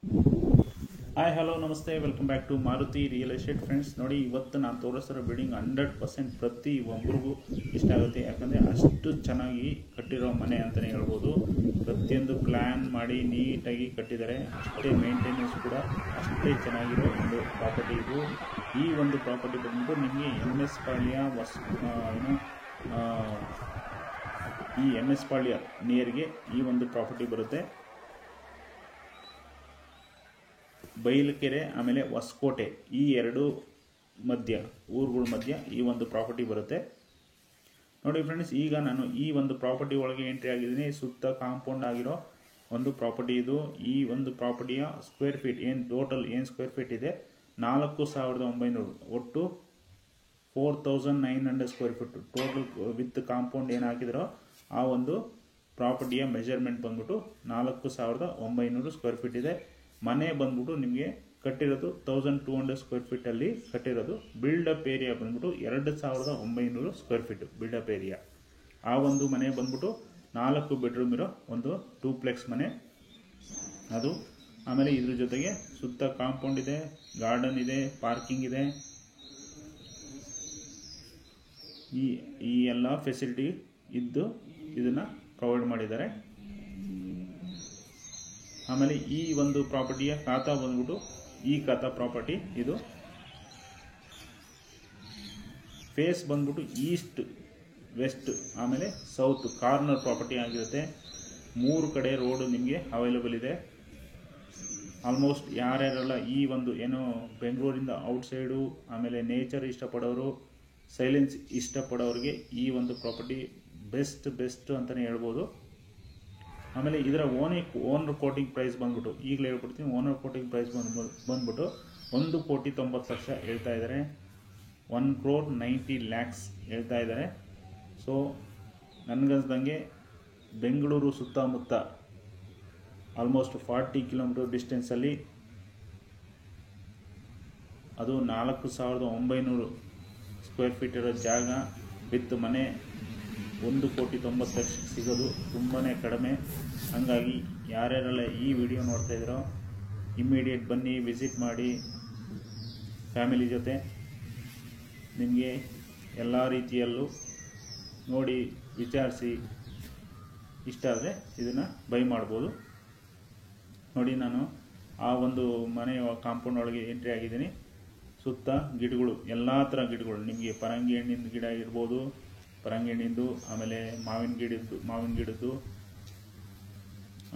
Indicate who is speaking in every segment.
Speaker 1: Hi hello ನಮಸ್ತೆ, welcome back to Maruti real estate. Friends ನೋಡಿ, ಇವತ್ತು ನಾನು ತೋರಿಸ್ತಿರೋ ಬಿಲ್ಡಿಂಗ್ 100% ಪ್ರತಿ ಒಬ್ಬರಿಗೂ ಇಷ್ಟ ಆಗುತ್ತೆ. ಯಾಕಂದರೆ ಅಷ್ಟು ಚೆನ್ನಾಗಿ ಕಟ್ಟಿರೋ ಮನೆ ಅಂತಲೇ ಹೇಳ್ಬೋದು. ಪ್ರತಿಯೊಂದು ಪ್ಲ್ಯಾನ್ ಮಾಡಿ ನೀಟಾಗಿ ಕಟ್ಟಿದ್ದಾರೆ. ಅಷ್ಟೇ ಮೇಂಟೆನೆನ್ಸ್ ಕೂಡ ಅಷ್ಟೇ ಚೆನ್ನಾಗಿರೋ ಒಂದು ಪ್ರಾಪರ್ಟಿ ಇದು. ಈ ಒಂದು ಪ್ರಾಪರ್ಟಿ ಬಂದ್ಬಿಟ್ಟು ನಿಮಗೆ MS ಪಾಳ್ಯ ಈ MS ಪಾಳ್ಯ ನಿಯರ್ಗೆ ಈ ಒಂದು ಪ್ರಾಪರ್ಟಿ ಬರುತ್ತೆ. ಬೈಲಕೆರೆ ಆಮೇಲೆ ಹೊಸಕೋಟೆ ಈ ಎರಡು ಊರುಗಳ ಮಧ್ಯ ಈ ಒಂದು ಪ್ರಾಪರ್ಟಿ ಬರುತ್ತೆ. ನೋಡಿ ಫ್ರೆಂಡ್ಸ್, ಈಗ ನಾನು ಈ ಒಂದು ಪ್ರಾಪರ್ಟಿ ಒಳಗೆ ಎಂಟ್ರಿ ಆಗಿದ್ದೀನಿ. ಸುತ್ತ ಕಾಂಪೌಂಡ್ ಆಗಿರೋ ಒಂದು ಪ್ರಾಪರ್ಟಿ ಇದು. ಈ ಒಂದು ಪ್ರಾಪರ್ಟಿಯ square feet total square feet ಇದೆ 4900, ಒಟ್ಟು 4900 square feet total with compound ಏನು ಹಾಕಿದ್ರೋ ಆ ಒಂದು ಪ್ರಾಪರ್ಟಿಯ ಮೆಜರ್ಮೆಂಟ್ ಬಂದ್ಬಿಟ್ಟು 4900 ಸ್ಕ್ವೇರ್ ಫೀಟ್ ಇದೆ. ಮನೆ ಬಂದ್ಬಿಟ್ಟು ನಿಮಗೆ ಕಟ್ಟಿರೋದು 1200 ಸ್ಕ್ವೇರ್ ಫೀಟಲ್ಲಿ ಕಟ್ಟಿರೋದು. ಬಿಲ್ಡಪ್ ಏರಿಯಾ ಬಂದ್ಬಿಟ್ಟು 2900 ಸ್ಕ್ವೇರ್ ಫೀಟ್ ಬಿಲ್ಡಪ್ ಏರಿಯಾ. ಆ ಒಂದು ಮನೆ ಬಂದ್ಬಿಟ್ಟು 4 ಬೆಡ್ರೂಮ್ ಇರೋ ಒಂದು ಡೂಪ್ಲೆಕ್ಸ್ ಮನೆ ಅದು. ಆಮೇಲೆ ಇದ್ರ ಜೊತೆಗೆ ಸುತ್ತ ಕಾಂಪೌಂಡ್ ಇದೆ, ಗಾರ್ಡನ್ ಇದೆ, ಪಾರ್ಕಿಂಗ್ ಇದೆ. ಈ ಎಲ್ಲ ಫೆಸಿಲಿಟಿ ಇದ್ದು ಇದನ್ನು ಪ್ರೊವೈಡ್ ಮಾಡಿದ್ದಾರೆ. ಆಮೇಲೆ ಈ ಒಂದು ಪ್ರಾಪರ್ಟಿಯ ಖಾತಾ ಬಂದ್ಬಿಟ್ಟು ಈ ಖಾತಾ ಪ್ರಾಪರ್ಟಿ ಇದು. ಫೇಸ್ ಬಂದ್ಬಿಟ್ಟು ಈಸ್ಟ್, ವೆಸ್ಟ್ ಆಮೇಲೆ ಸೌತ್ ಕಾರ್ನರ್ ಪ್ರಾಪರ್ಟಿ ಆಗಿರುತ್ತೆ. 3 ಕಡೆ ರೋಡ್ ನಿಮಗೆ ಅವೈಲೇಬಲ್ ಇದೆ. ಆಲ್ಮೋಸ್ಟ್ ಯಾರ್ಯಾರೆಲ್ಲ ಈ ಒಂದು ಬೆಂಗಳೂರಿಂದ ಔಟ್ಸೈಡು ಆಮೇಲೆ ನೇಚರ್ ಇಷ್ಟಪಡೋರು, ಸೈಲೆನ್ಸ್ ಇಷ್ಟಪಡೋರಿಗೆ ಈ ಒಂದು ಪ್ರಾಪರ್ಟಿ ಬೆಸ್ಟ್ ಅಂತಲೇ ಹೇಳ್ಬೋದು. ಆಮೇಲೆ ಇದರ ಓನರ್ ಕೋಟಿಂಗ್ ಪ್ರೈಸ್ ಬಂದ್ಬಿಟ್ಟು ಈಗಲೇ ಹೇಳ್ಬಿಡ್ತೀನಿ. ಓನರ್ ಕೋಟಿಂಗ್ ಪ್ರೈಸ್ ಬಂದ್ಬಿಟ್ಟು 1,90,00,000 ಹೇಳ್ತಾ ಇದ್ದಾರೆ. 1,90,00,000 ಹೇಳ್ತಾ ಇದ್ದಾರೆ. ಸೊ ನನಗನ್ಸ್ದಂಗೆ ಬೆಂಗಳೂರು ಸುತ್ತಮುತ್ತ ಆಲ್ಮೋಸ್ಟ್ 40 ಕಿಲೋಮೀಟರ್ ಡಿಸ್ಟೆನ್ಸಲ್ಲಿ ಅದು 4,900 ಸ್ಕ್ವೇರ್ ಫೀಟ್ ಇರೋ ಜಾಗ ವಿತ್ ಮನೆ 1,90,00,000 ಸಿಗೋದು ತುಂಬಾ ಕಡಿಮೆ. ಹಾಗಾಗಿ ಯಾರ್ಯಾರೆಲ್ಲ ಈ ವಿಡಿಯೋ ನೋಡ್ತಾ ಇದ್ದೀರೋ ಇಮ್ಮಿಡಿಯೇಟ್ ಬನ್ನಿ, ವಿಸಿಟ್ ಮಾಡಿ ಫ್ಯಾಮಿಲಿ ಜೊತೆ. ನಿಮಗೆ ಎಲ್ಲ ರೀತಿಯಲ್ಲೂ ನೋಡಿ ವಿಚಾರಿಸಿ ಇಷ್ಟ ಆದರೆ ಇದನ್ನು ಬೈ ಮಾಡ್ಬೋದು. ನೋಡಿ, ನಾನು ಆ ಒಂದು ಮನೆಯ ಕಾಂಪೌಂಡ್ ಒಳಗೆ ಎಂಟ್ರಿ ಆಗಿದ್ದೀನಿ. ಸುತ್ತ ಗಿಡಗಳು, ಎಲ್ಲ ಥರ ಗಿಡಗಳು ನಿಮಗೆ ಪರಂಗಿ ಹಣ್ಣಿನ ಗಿಡ ಇರ್ಬೋದು, ಪರಂಗಿ ಹಣ್ಣಿಂದು, ಆಮೇಲೆ ಮಾವಿನ ಗಿಡದ್ದು,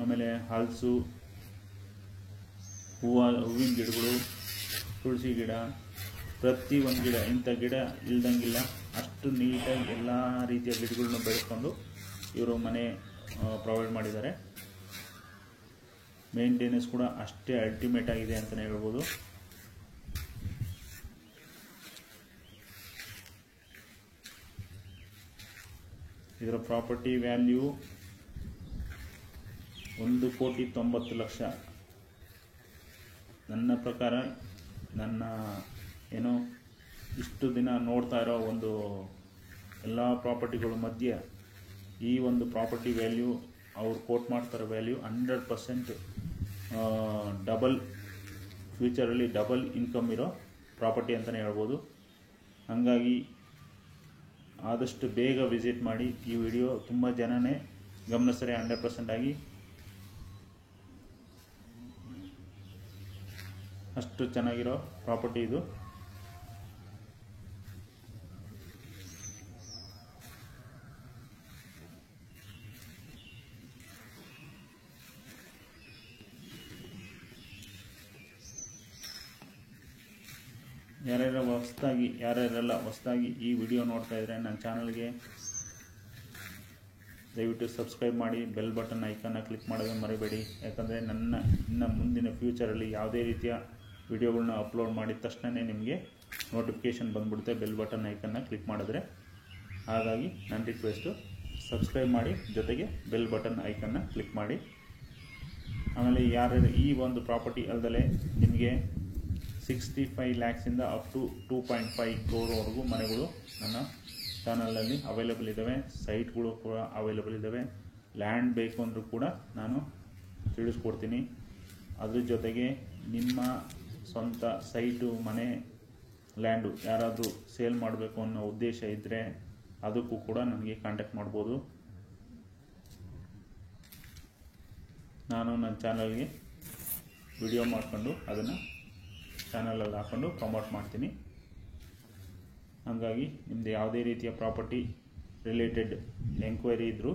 Speaker 1: ಆಮೇಲೆ ಹಲಸು, ಹೂವಿನ ಗಿಡಗಳು, ತುಳಸಿ ಗಿಡ, ಪ್ರತಿ ಒಂದು ಗಿಡ, ಇಂಥ ಗಿಡ ಇಲ್ದಂಗಿಲ್ಲ ಅಷ್ಟು ನೀಟಾಗಿ ಎಲ್ಲ ರೀತಿಯ ಗಿಡಗಳನ್ನ ಬೆಳೆಸ್ಕೊಂಡು ಇವರು ಮನೆ ಪ್ರೊವೈಡ್ ಮಾಡಿದ್ದಾರೆ. ಮೇಂಟೆನೆನ್ಸ್ ಕೂಡ ಅಷ್ಟೇ ಅಲ್ಟಿಮೇಟ್ ಆಗಿದೆ ಅಂತಲೇ ಹೇಳ್ಬೋದು. ಇದರ ಪ್ರಾಪರ್ಟಿ ವ್ಯಾಲ್ಯೂ 1,90,00,000. ನನ್ನ ಪ್ರಕಾರ ಇಷ್ಟು ದಿನ ನೋಡ್ತಾ ಇರೋ ಒಂದು ಎಲ್ಲ ಪ್ರಾಪರ್ಟಿಗಳ ಮಧ್ಯೆ ಈ ಒಂದು ಪ್ರಾಪರ್ಟಿ ವ್ಯಾಲ್ಯೂ ಅವ್ರು ಕೋಟ್ ಮಾಡ್ತಾರೋ ವ್ಯಾಲ್ಯೂ 100% ಫ್ಯೂಚರಲ್ಲಿ ಡಬಲ್ ಇನ್ಕಮ್ ಇರೋ ಪ್ರಾಪರ್ಟಿ ಅಂತಲೇ ಹೇಳ್ಬೋದು. ಹಾಗಾಗಿ ಆದಷ್ಟು ಬೇಗ ವಿಸಿಟ್ ಮಾಡಿ. ಈ ವಿಡಿಯೋ ತುಂಬ ಜನನೇ ಗಮನಿಸ್ತಾರೆ 100% ಆಗಿ. ಅಷ್ಟು ಚೆನ್ನಾಗಿರೋ ಪ್ರಾಪರ್ಟಿ ಇದು. ಯಾರ್ಯಾರೆಲ್ಲ ಹೊಸದಾಗಿ ಈ ವಿಡಿಯೋ ನೋಡ್ತಾ ಇದ್ರೆ ನನ್ನ ಚಾನಲ್ಗೆ ದಯವಿಟ್ಟು ಸಬ್ಸ್ಕ್ರೈಬ್ ಮಾಡಿ, ಬೆಲ್ ಬಟನ್ ಐಕನ್ನ ಕ್ಲಿಕ್ ಮಾಡೋದನ್ನು ಮರಿಬೇಡಿ. ಯಾಕಂದರೆ ಇನ್ನು ಮುಂದಿನ ಫ್ಯೂಚರಲ್ಲಿ ಯಾವುದೇ ರೀತಿಯ ವಿಡಿಯೋಗಳನ್ನ ಅಪ್ಲೋಡ್ ಮಾಡಿದ ತಕ್ಷಣವೇ ನಿಮಗೆ ನೋಟಿಫಿಕೇಷನ್ ಬಂದ್ಬಿಡುತ್ತೆ ಬೆಲ್ ಬಟನ್ ಐಕನ್ನ ಕ್ಲಿಕ್ ಮಾಡಿದ್ರೆ. ಹಾಗಾಗಿ ನನ್ನ ರಿಕ್ವೆಸ್ಟು ಸಬ್ಸ್ಕ್ರೈಬ್ ಮಾಡಿ, ಜೊತೆಗೆ ಬೆಲ್ ಬಟನ್ ಐಕನ್ನ ಕ್ಲಿಕ್ ಮಾಡಿ. ಆಮೇಲೆ ಯಾರ್ಯಾರು ಈ ಒಂದು ಪ್ರಾಪರ್ಟಿ ಅಲ್ಲದೆ ನಿಮಗೆ 65 lakhs ಅಪ್ ಟು 2.5 crore ಮನೆಗಳು ನನ್ನ ಚಾನಲಲ್ಲಿ ಅವೈಲೇಬಲ್ ಇದ್ದಾವೆ. ಸೈಟ್ಗಳು ಕೂಡ ಅವೈಲೇಬಲ್ ಇದ್ದಾವೆ. ಲ್ಯಾಂಡ್ ಬೇಕು ಅಂದರೂ ಕೂಡ ನಾನು ತಿಳಿಸ್ಕೊಡ್ತೀನಿ. ಅದ್ರ ಜೊತೆಗೆ ನಿಮ್ಮ ಸ್ವಂತ ಸೈಟು, ಮನೆ, ಲ್ಯಾಂಡು ಯಾರಾದರೂ ಸೇಲ್ ಮಾಡಬೇಕು ಅನ್ನೋ ಉದ್ದೇಶ ಇದ್ದರೆ ಅದಕ್ಕೂ ಕೂಡ ನನಗೆ ಕಾಂಟ್ಯಾಕ್ಟ್ ಮಾಡ್ಬೋದು. ನಾನು ನನ್ನ ಚಾನಲ್ಗೆ ವಿಡಿಯೋ ಮಾಡಿಕೊಂಡು ಅದನ್ನು ಚಾನಲಲ್ಲಿ ಹಾಕ್ಕೊಂಡು ಪ್ರಮೋಟ್ ಮಾಡ್ತೀನಿ. ಹಾಗಾಗಿ ನಿಮ್ಮದು ಯಾವುದೇ ರೀತಿಯ ಪ್ರಾಪರ್ಟಿ ರಿಲೇಟೆಡ್ ಎಂಕ್ವೈರಿ ಇದ್ದರೂ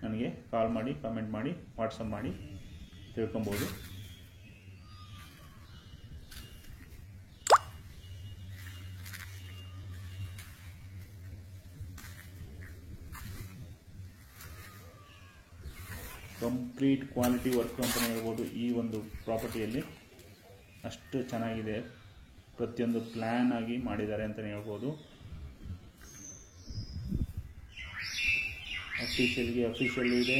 Speaker 1: ನನಗೆ ಕಾಲ್ ಮಾಡಿ, ಕಮೆಂಟ್ ಮಾಡಿ, ವಾಟ್ಸಪ್ ಮಾಡಿ ತಿಳ್ಕೊಬೋದು. ಕಂಪ್ಲೀಟ್ ಕ್ವಾಲಿಟಿ ವರ್ಕ್ ಅಂತಲೇ ಹೇಳ್ಬೋದು. ಈ ಒಂದು ಪ್ರಾಪರ್ಟಿಯಲ್ಲಿ ಅಷ್ಟು ಚೆನ್ನಾಗಿದೆ, ಪ್ರತಿಯೊಂದು ಪ್ಲ್ಯಾನ್ ಆಗಿ ಮಾಡಿದ್ದಾರೆ ಅಂತಲೇ ಹೇಳ್ಬೋದು. ಅಫಿಷಿಯಲ್ಲು ಇದೆ.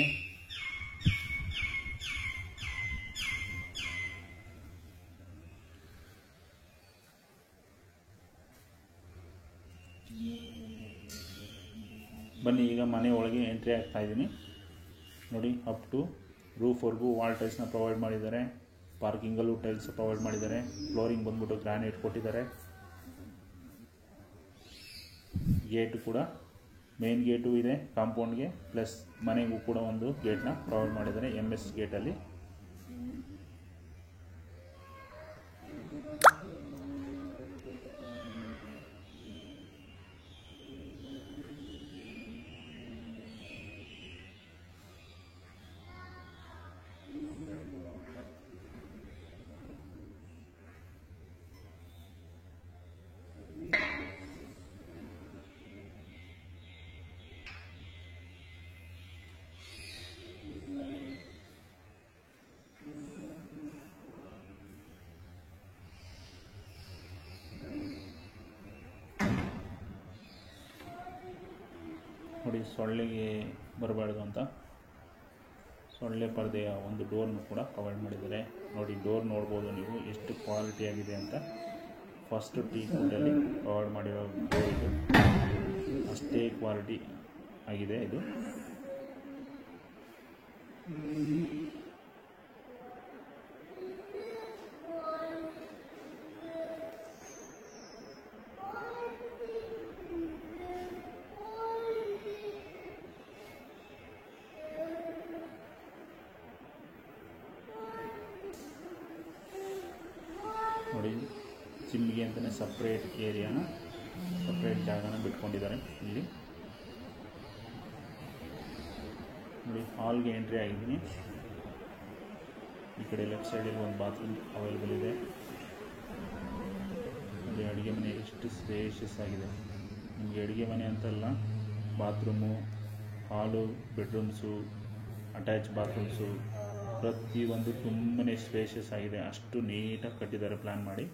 Speaker 1: ಬನ್ನಿ ಈಗ ಮನೆ ಒಳಗೆ ಎಂಟ್ರಿ ಆಗ್ತಾ ಇದ್ದೀನಿ. ನೋಡಿ, ಅಪ್ ಟು ರೂಫ್ವರೆಗೂ ವಾಲ್ ಟೈಲ್ಸ್ನ ಪ್ರೊವೈಡ್ ಮಾಡಿದ್ದಾರೆ. ಪಾರ್ಕಿಂಗಲ್ಲೂ ಟೈಲ್ಸ್ ಪ್ರೊವೈಡ್ ಮಾಡಿದ್ದಾರೆ. ಫ್ಲೋರಿಂಗ್ ಬಂದ್ಬಿಟ್ಟು ಗ್ರಾನೈಟ್ ಕೊಟ್ಟಿದ್ದಾರೆ. ಗೇಟು ಕೂಡ ಮೇನ್ ಗೇಟು ಇದೆ ಕಾಂಪೌಂಡ್ಗೆ, ಪ್ಲಸ್ ಮನೆಗೂ ಕೂಡ ಒಂದು ಗೇಟ್ನ ಪ್ರೊವೈಡ್ ಮಾಡಿದ್ದಾರೆ MS ಗೇಟಲ್ಲಿ. ನೋಡಿ, ಸೊಳ್ಳೆಗೆ ಬರಬಾರ್ದು ಅಂತ ಸೊಳ್ಳೆ ಪರದೆಯ ಒಂದು ಡೋರ್ನು ಕೂಡ ಪ್ರೊವೈಡ್ ಮಾಡಿದ್ದಾರೆ. ನೋಡಿ, ಡೋರ್ ನೋಡ್ಬೋದು ನೀವು ಎಷ್ಟು ಕ್ವಾಲಿಟಿ ಆಗಿದೆ ಅಂತ. ಫಸ್ಟ್ ಟೀಕ್ ವುಡ್ಡಲ್ಲಿ ಪ್ರೊವೈಡ್ ಮಾಡಿರೋ ಡೋರ್ ಇದು, ಅಷ್ಟೇ ಕ್ವಾಲಿಟಿ ಆಗಿದೆ ಇದು. ನೋಡಿ, ಜಿಮ್ಗೆ ಅಂತಲೇ ಸಪ್ರೇಟ್ ಏರಿಯಾನ, ಸಪ್ರೇಟ್ ಜಾಗನ ಬಿಟ್ಕೊಂಡಿದ್ದಾರೆ ಇಲ್ಲಿ. ನೋಡಿ, ಹಾಲ್ಗೆ ಎಂಟ್ರಿ ಆಗಿದ್ದೀನಿ. ಈ ಕಡೆ ಲೆಫ್ಟ್ ಸೈಡಲ್ಲಿ ಒಂದು ಬಾತ್ರೂಮ್ ಅವೈಲೇಬಲ್ ಇದೆ. ನೋಡಿ, ಅಡುಗೆ ಮನೆ ಎಷ್ಟು ಸ್ಪೇಷಿಯಸ್ ಆಗಿದೆ. ನಿಮಗೆ ಅಡುಗೆ ಮನೆ ಅಂತಲ್ಲ, ಬಾತ್ರೂಮು, ಹಾಲು, ಬೆಡ್ರೂಮ್ಸು, ಅಟ್ಯಾಚ್ ಬಾತ್ರೂಮ್ಸು ಪ್ರತಿಯೊಂದು ತುಂಬನೇ ಸ್ಪೇಷಿಯಸ್ ಆಗಿದೆ. ಅಷ್ಟು ನೀಟಾಗಿ ಕಟ್ಟಿದ್ದಾರೆ ಪ್ಲ್ಯಾನ್ ಮಾಡಿ.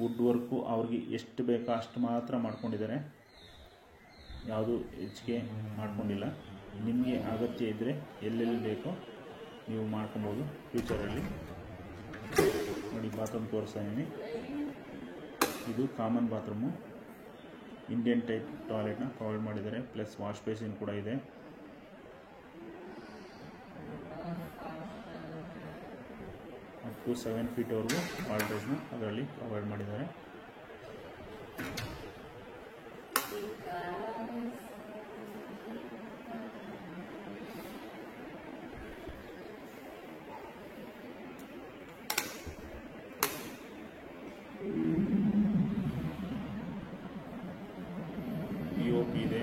Speaker 1: ವುಡ್ ವರ್ಕು ಅವ್ರಿಗೆ ಎಷ್ಟು ಬೇಕೋ ಅಷ್ಟು ಮಾತ್ರ ಮಾಡ್ಕೊಂಡಿದ್ದಾರೆ, ಯಾವುದು ಹೆಚ್ಚಿಗೆ ಮಾಡ್ಕೊಂಡಿಲ್ಲ. ನಿಮಗೆ ಅಗತ್ಯ ಇದ್ದರೆ ಎಲ್ಲೆಲ್ಲಿ ಬೇಕೋ ನೀವು ಮಾಡ್ಕೊಬೋದು ಫ್ಯೂಚರಲ್ಲಿ. ನೋಡಿ, ಬಾತ್ರೂಮ್ ತೋರಿಸ್ತಾ ಇದ್ದೀನಿ. ಇದು ಕಾಮನ್ ಬಾತ್ರೂಮು, ಇಂಡಿಯನ್ ಟೈಪ್ ಟಾಯ್ಲೆಟ್ನ ಪ್ರೊವೈಡ್ ಮಾಡಿದ್ದಾರೆ, ಪ್ಲಸ್ ವಾಶ್ ಬೇಸಿನ್ ಕೂಡ ಇದೆ. ಅಪ್ ಟು 7 ಫೀಟ್ವರೆಗೂ ವಾಲ್ ಟೈಲ್ಸ್ನ ಅದರಲ್ಲಿ ಪ್ರೊವೈಡ್ ಮಾಡಿದ್ದಾರೆ. POP ಇದೆ.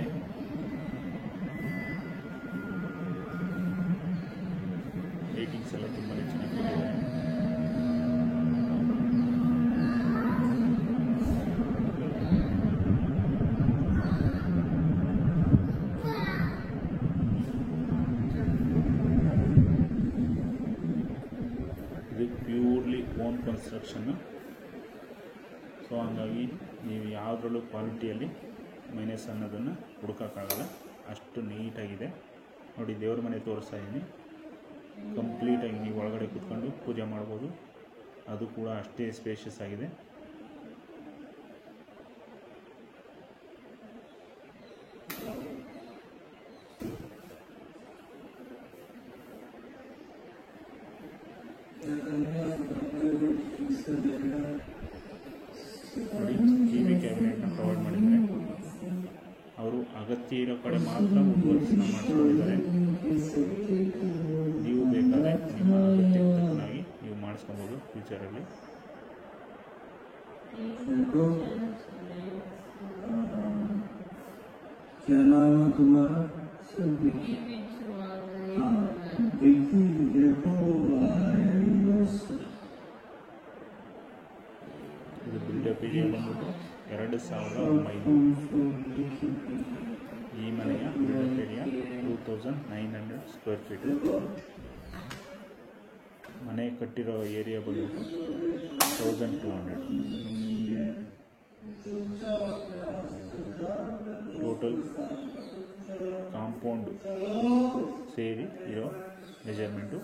Speaker 1: ಲೈಟಿಂಗ್ಸ್ ಎಲ್ಲ ತುಂಬಾ ಚೆನ್ನಾಗಿದೆ. ಇದು ಪ್ಯೂರ್ಲಿ ಓನ್ ಕನ್ಸ್ಟ್ರಕ್ಷನ್ನು. ಸೊ ಹಂಗಾಗಿ ನೀವು ಯಾವುದ್ರಲ್ಲೂ ಕ್ವಾಲಿಟಿಯಲ್ಲಿ ಮೈನಸ್ ಅನ್ನೋದನ್ನು ಹುಡುಕೋಕ್ಕಾಗಲ್ಲ, ಅಷ್ಟು ನೀಟಾಗಿದೆ. ನೋಡಿ, ದೇವ್ರ ಮನೆ ತೋರಿಸ್ತಾ ಇದ್ದೀನಿ. ಕಂಪ್ಲೀಟಾಗಿ ನೀವು ಒಳಗಡೆ ಕೂತ್ಕೊಂಡು ಪೂಜೆ ಮಾಡ್ಬೋದು, ಅದು ಕೂಡ ಅಷ್ಟೇ ಸ್ಪೇಷಿಯಸ್ ಆಗಿದೆ. ನೋಡಿ, ಟಿವಿ ಕ್ಯಾಬಿನೆಟ್ನ ಪ್ರೊವೈಡ್ ಮಾಡಿದ್ದಾರೆ. ಅವರು ಅಗತ್ಯ ಇರೋ ಕಡೆ ಮಾತ್ರ ವುಡ್ ವರ್ಕ್ಸ್ನ ಮಾಡಿಸ್ಕೊಂಡಿದ್ದಾರೆ. ನೀವು ಬೇಕಾದರೆ ನಿಮ್ಮ ಅಗತ್ಯಕ್ಕೆ ತಕ್ಕನಾಗಿ ನೀವು ಮಾಡಿಸ್ಕೊಬೋದು ಫ್ಯೂಚರಲ್ಲಿ.
Speaker 2: क्या नाम है तुम्हारा?
Speaker 1: ಇದು ಬಿಲ್ಡಪ್ ಏರಿಯಾ ಬಂದ್ಬಿಟ್ಟು 2,900. ಈ ಮನೆಯ ಬಿಲ್ಡಪ್ ಏರಿಯಾ 2,900 ಸ್ಕ್ವೇರ್ ಫೀಟು. ಮನೆ ಕಟ್ಟಿರೋ ಏರಿಯಾ ಬಂದ್ಬಿಟ್ಟು 1,200. ಟೋಟಲ್ ಕಾಂಪೌಂಡ್ ಸೇರಿ ಇರೋ ಮೆಜರ್ಮೆಂಟು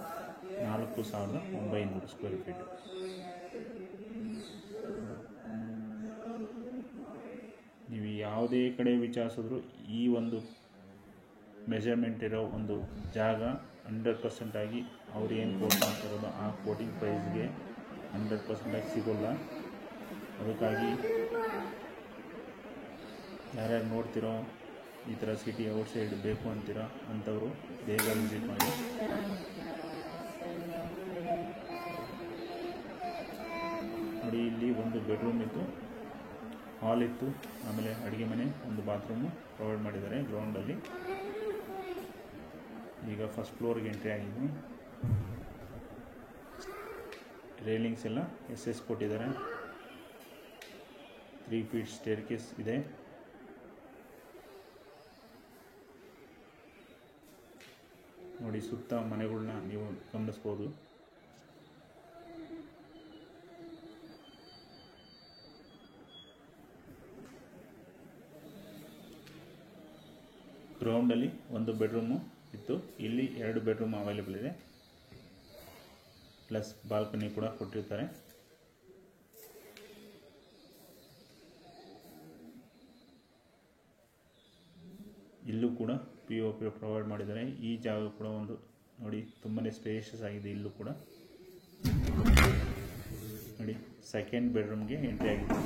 Speaker 1: 4,900 ಸ್ಕ್ವೇರ್ ಫೀಟು. ನೀವು ಯಾವುದೇ ಕಡೆ ವಿಚಾರಿಸಿದ್ರು ಈ ಒಂದು ಮೆಜರ್ಮೆಂಟ್ ಇರೋ ಒಂದು ಜಾಗ 100% ಆಗಿ ಅವ್ರು ಏನು ಕೋಟ್ ಮಾಡ್ತಿರೋದು ಆ ಕೋಟಿಂಗ್ ಪ್ರೈಸ್ಗೆ 100% ಆಗಿ ಸಿಗೋಲ್ಲ. ಅದಕ್ಕಾಗಿ ಯಾರ್ಯಾರು ನೋಡ್ತಿರೋ ಈ ಥರ ಸಿಟಿ ಔಟ್ಸೈಡ್ ಬೇಕು ಅಂತೀರೋ ಅಂಥವರು ಬೇಗ ವಿಸಿಟ್ ಮಾಡಿ. ನೋಡಿ, ಇಲ್ಲಿ ಒಂದು ಬೆಡ್ರೂಮ್ ಇತ್ತು, ಹಾಲ್ ಇತ್ತು, ಆಮೇಲೆ ಅಡುಗೆ ಮನೆ, ಒಂದು ಬಾತ್ರೂಮು ಪ್ರೊವೈಡ್ ಮಾಡಿದ್ದಾರೆ ಗ್ರೌಂಡಲ್ಲಿ. ಈಗ ಫಸ್ಟ್ ಫ್ಲೋರ್ಗೆ ಎಂಟ್ರಿ ಆಗಿದ್ವಿ. ರೇಲಿಂಗ್ಸ್ ಎಲ್ಲ ಎಸ್ ಕೊಟ್ಟಿದ್ದಾರೆ. 3 ಫೀಟ್ ಸ್ಟೇರ್ ಕೇಸ್ ಇದೆ. ನೋಡಿ, ಸುತ್ತ ಮನೆಗಳನ್ನ ನೀವು ಗಮನಿಸ್ಬೋದು. ಗ್ರೌಂಡಲ್ಲಿ ಒಂದು ಬೆಡ್ರೂಮು ಇತ್ತು, ಇಲ್ಲಿ 2 ಬೆಡ್ರೂಮ್ ಅವೈಲೇಬಲ್ ಇದೆ, ಪ್ಲಸ್ ಬಾಲ್ಕನಿ ಕೂಡ ಕೊಟ್ಟಿರ್ತಾರೆ. ಇಲ್ಲೂ ಕೂಡ POP ಪ್ರೊವೈಡ್ ಮಾಡಿದ್ದಾರೆ. ಈ ಜಾಗ ಕೂಡ ಒಂದು ನೋಡಿ ತುಂಬಾ ಸ್ಪೇಷಿಯಸ್ ಆಗಿದೆ. ಇಲ್ಲೂ ಕೂಡ ನೋಡಿ, ಸೆಕೆಂಡ್ ಬೆಡ್ರೂಮ್ಗೆ ಎಂಟ್ರಿ ಆಗಿದೆ.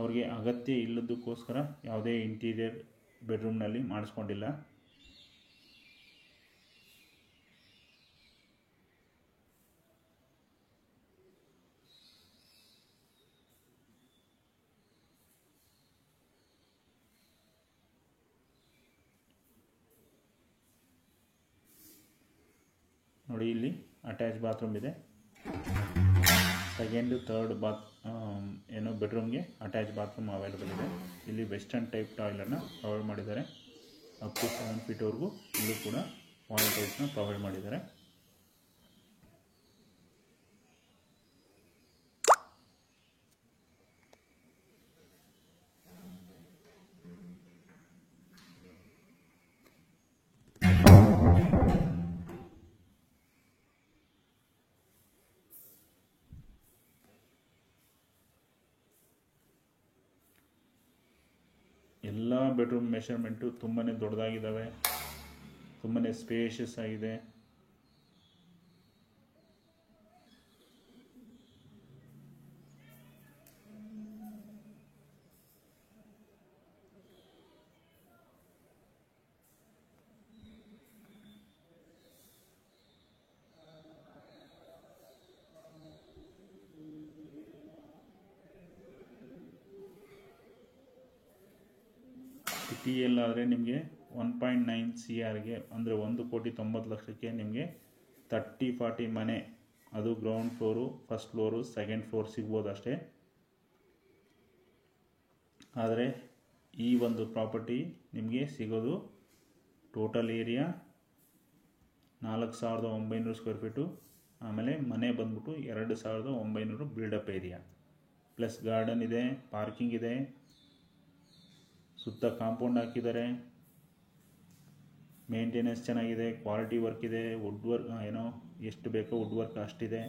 Speaker 1: ಅವ್ರಿಗೆ ಅಗತ್ಯ ಇಲ್ಲದಕ್ಕೋಸ್ಕರ ಯಾವುದೇ ಇಂಟೀರಿಯರ್ ಬೆಡ್ರೂಮ್ನಲ್ಲಿ ಮಾಡಿಸ್ಕೊಂಡಿಲ್ಲ. ನೋಡಿ, ಇಲ್ಲಿ ಅಟ್ಯಾಚ್ ಬಾತ್ರೂಮ್ ಇದೆ. ಸೆಕೆಂಡ್ ಥರ್ಡ್ ಬೆಡ್ರೂಮ್ಗೆ ಅಟ್ಯಾಚ್ ಬಾತ್ರೂಮ್ ಅವೈಲೇಬಲ್ ಇದೆ. ಇಲ್ಲಿ ವೆಸ್ಟರ್ನ್ ಟೈಪ್ ಟಾಯ್ಲೆಟ್ನ ಪ್ರೊವೈಡ್ ಮಾಡಿದ್ದಾರೆ. ಅಪ್ ಟು 7 ಫೀಟ್ವರೆಗೂ ಇಲ್ಲೂ ಕೂಡ ವಾಲ್ ಟೈಲ್ಸ್ನ ಪ್ರೊವೈಡ್ ಮಾಡಿದ್ದಾರೆ. ಎಲ್ಲ ಬೆಡ್ರೂಮ್ ಮೆಷರ್ಮೆಂಟು ತುಂಬಾ ದೊಡ್ಡದಾಗಿದ್ದಾವೆ, ತುಂಬಾ ಸ್ಪೇಷಿಯಸ್ ಆಗಿದೆ. ಸಿಟಿಯಲ್ಲಾದರೆ ನಿಮಗೆ 1.9 CRಗೆ ಅಂದರೆ 1,90,00,000ಕ್ಕೆ ನಿಮಗೆ 30-40 ಮನೆ, ಅದು ground floor, first floor, second floor ಸಿಗ್ಬೋದು ಅಷ್ಟೇ. ಆದರೆ ಈ ಒಂದು ಪ್ರಾಪರ್ಟಿ ನಿಮಗೆ ಸಿಗೋದು ಟೋಟಲ್ ಏರಿಯಾ 4,900 ಸ್ಕ್ವೇರ್ ಫೀಟು. ಆಮೇಲೆ ಮನೆ ಬಂದ್ಬಿಟ್ಟು 2,900 ಬಿಲ್ಡಪ್ ಏರಿಯಾ, ಪ್ಲಸ್ ಗಾರ್ಡನ್ ಇದೆ, ಪಾರ್ಕಿಂಗ್ ಇದೆ, ಸುತ್ತ ಕಾಂಪೌಂಡ್ ಹಾಕಿದ್ದಾರೆ, ಮೇಂಟೆನೆನ್ಸ್ ಚೆನ್ನಾಗಿದೆ, ಕ್ವಾಲಿಟಿ ವರ್ಕ್ ಇದೆ, ವುಡ್ ವರ್ಕ್ ಎಷ್ಟು ಬೇಕೋ ವುಡ್ ವರ್ಕ್ ಅಷ್ಟಿದೆ.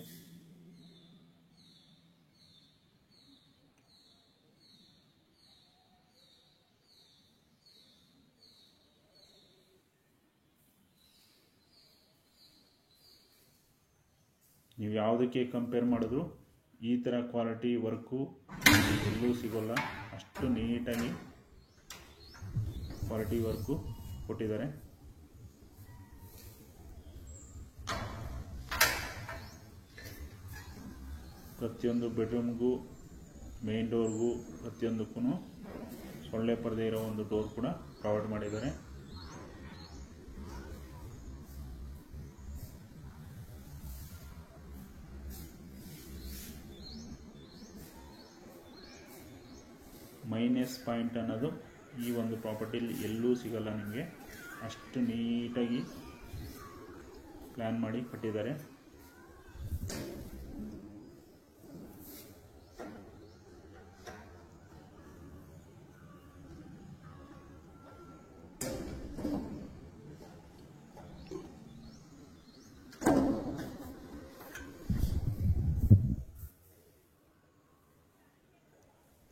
Speaker 1: ನೀವು ಯಾವುದಕ್ಕೆ ಕಂಪೇರ್ ಮಾಡಿದ್ರು ಈ ಥರ ಕ್ವಾಲಿಟಿ ವರ್ಕು ಎಲ್ಲೂ ಸಿಗೋಲ್ಲ. ಅಷ್ಟು ನೀಟಾಗಿ ಕ್ವಾಲಿಟಿ ವರ್ಕು ಕೊಟ್ಟಿದ್ದಾರೆ. ಪ್ರತಿಯೊಂದು ಬೆಡ್ರೂಮ್ಗೂ ಮೇನ್ ಡೋರ್ಗೂ ಪ್ರತಿಯೊಂದಕ್ಕೂ ಸೊಳ್ಳೆ ಪರದೆ ಇರೋ ಒಂದು ಡೋರ್ ಕೂಡ ಪ್ರೊವೈಡ್ ಮಾಡಿದ್ದಾರೆ. ಮೈನಸ್ ಪಾಯಿಂಟ್ ಅನ್ನೋದು ಈ ಒಂದು ಪ್ರಾಪರ್ಟಿಲಿ ಎಲ್ಲೂ ಸಿಗಲ್ಲ ನಿಮಗೆ. ಅಷ್ಟು ನೀಟಾಗಿ ಪ್ಲ್ಯಾನ್ ಮಾಡಿ ಕಟ್ಟಿದ್ದಾರೆ.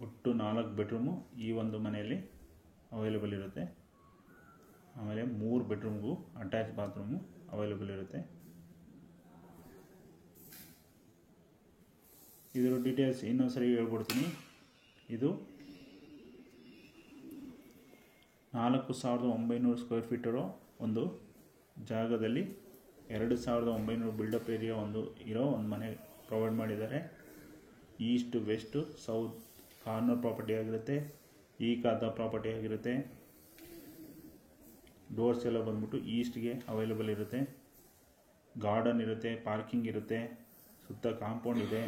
Speaker 1: ಒಟ್ಟು 4 ಬೆಡ್ರೂಮು ಈ ಒಂದು ಮನೆಯಲ್ಲಿ ಅವೈಲೇಬಲ್ ಇರುತ್ತೆ. ಆಮೇಲೆ 3 ಬೆಡ್ರೂಮ್ಗೂ ಅಟ್ಯಾಚ್ ಬಾತ್ರೂಮು ಅವೈಲೇಬಲ್ ಇರುತ್ತೆ. ಇದರ ಡೀಟೇಲ್ಸ್ ಇನ್ನೊಂದು ಸರಿ ಹೇಳ್ಬಿಡ್ತೀನಿ. ಇದು 4,900 ಸ್ಕ್ವೇರ್ ಫೀಟ್ ಒಂದು ಜಾಗದಲ್ಲಿ 2,900 ಬಿಲ್ಡಪ್ ಏರಿಯಾ ಇರೋ ಒಂದು ಮನೆ ಪ್ರೊವೈಡ್ ಮಾಡಿದ್ದಾರೆ. East west south corner property ಆಗಿರುತ್ತೆ. ಈ ಕಾದ ಪ್ರಾಪರ್ಟಿ ಆಗಿರುತ್ತೆ. ಡೋರ್ಸ್ ಎಲ್ಲ ಬಂದ್ಬಿಟ್ಟು ಈಸ್ಟ್ಗೆ ಅವೈಲೇಬಲ್ ಇರುತ್ತೆ. ಗಾರ್ಡನ್ ಇರುತ್ತೆ, ಪಾರ್ಕಿಂಗ್ ಇರುತ್ತೆ, ಸುತ್ತ ಕಾಂಪೌಂಡ್ ಇದೆ,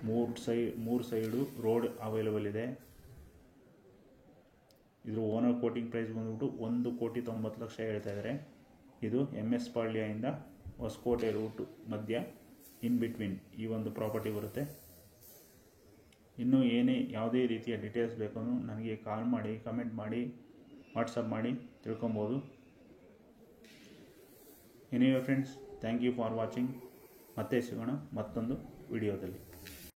Speaker 1: 3 ಸೈಡು ರೋಡ್ ಅವೈಲೇಬಲ್ ಇದೆ. ಇದ್ರ ಓನರ್ ಕೋಟಿಂಗ್ ಪ್ರೈಸ್ ಬಂದ್ಬಿಟ್ಟು 1,90,00,000 ಹೇಳ್ತಾ ಇದ್ದಾರೆ. ಇದು MS ಪಾಳ್ಯದಿಂದ ಹೊಸಕೋಟೆ ರೂಟ್ ಮಧ್ಯ ಇನ್ ಬಿಟ್ವೀನ್ ಈ ಒಂದು ಪ್ರಾಪರ್ಟಿ ಬರುತ್ತೆ. ಇನ್ನೂ ಯಾವುದೇ ರೀತಿಯ ಡೀಟೇಲ್ಸ್ ಬೇಕು ನನಗೆ ಕಾಲ್ ಮಾಡಿ, ಕಮೆಂಟ್ ಮಾಡಿ, ವಾಟ್ಸಪ್ ಮಾಡಿ ತಿಳ್ಕೊಬೋದು. Anyway friends, thank you for watching. ಮತ್ತೆ ಸಿಗೋಣ ಮತ್ತೊಂದು ವಿಡಿಯೋದಲ್ಲಿ.